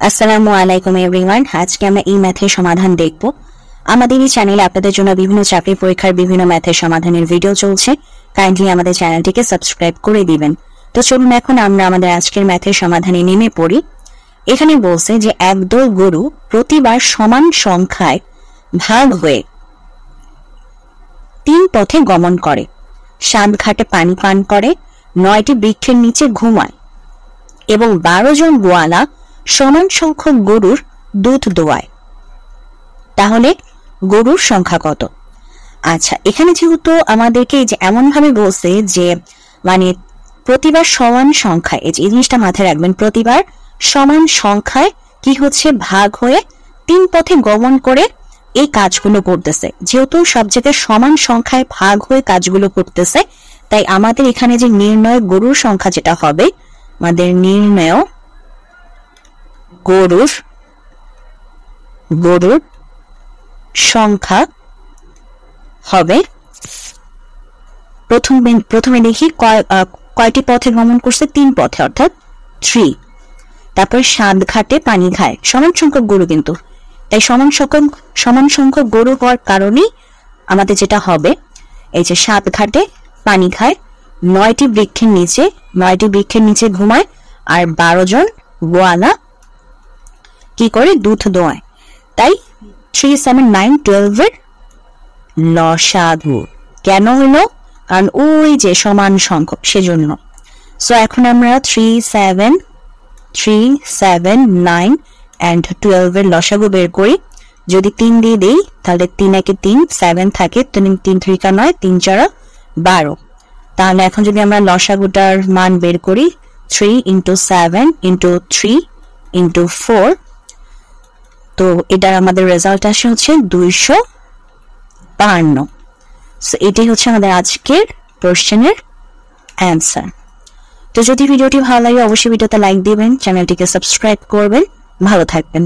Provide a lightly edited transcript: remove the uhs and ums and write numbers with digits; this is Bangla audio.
আসসালামু আলাইকুম এভরিওয়ান। আজকে আমরা এই ম্যাথের সমাধান দেখব। আমাদের এই চ্যানেলে আপনাদের জন্য বিভিন্ন চাকরি পরীক্ষার বিভিন্ন ম্যাথের সমাধানের ভিডিও চলছে। কাইন্ডলি আমাদের চ্যানেলটিকে সাবস্ক্রাইব করে দিবেন। তো চলুন এখন আমরা আমাদের আজকের ম্যাথের সমাধানে নেমে পড়ি। এখানে বলছে যে একদল গরু প্রতিবার সমান সংখ্যায় ভাগ হয়ে 3 পথে গমন করে, 7 ঘাটে পানি পান করে, 9টি বৃক্ষের নিচে ঘুমায় এবং 12 জন গোয়ালা সমান সংখ্যক গরুর দুধ দোয়ায়। তাহলে গরুর সংখ্যা কত? আচ্ছা, এখানে যেহেতু আমাদেরকে যে এমন ভাবে বলছে যে মানে প্রতিবার সমান সংখ্যায়, এই জিনিসটা মাথায় রাখবেন, প্রতিবার সমান সংখ্যায় কি হচ্ছে ভাগ হয়ে 3 পথে গমন করে এই কাজগুলো করতেছে। যেহেতু সব জায়গায় সমান সংখ্যায় ভাগ হয়ে কাজগুলো করতেছে, তাই আমাদের এখানে যে নির্ণয় গরুর সংখ্যা যেটা হবে, আমাদের নির্ণয় গরুর সংখ্যা হবে, প্রথমে দেখি কয়টি পথে গমন করছে, 3 পথে, অর্থাৎ 3। তারপর 7 ঘাটে পানি খায়, সমান সংখ্যক গরু কিন্তু, তাই সমান সংখ্যক গরু হওয়ার কারণেই আমাদের যেটা হবে এই যে 7 ঘাটে পানি খায়, 9টি বৃক্ষের নিচে ঘুমায়, আর 12 জন গোয়ালা কি করে দুধ দোয়ায়। তাই 3, 7, 9, 12 এর লসাগু। কেন হলো? কারণ ওই যে সমান সংখ্যক, সেজন্য। সো এখন আমরা 3, 7, 9 and 12 এর লসাগু বের করি। যদি 3 দিয়ে দেই তাহলে 3 একে 3, 7 থাকে, 3 3 9, 3 4 12। তাহলে এখন যদি আমরা লসাগুটার মান বের করি, 3 into 7 into 3 into 4, তো এটার আমাদের রেজাল্ট আসে হচ্ছে 252। সো এটাই হচ্ছে আমাদের আজকের কোশ্চেনের অ্যান্সার। তো যদি ভিডিওটি ভালো লাগে অবশ্যই ভিডিওতে লাইক দিবেন, চ্যানেলটিকে সাবস্ক্রাইব করবেন। ভালো থাকবেন।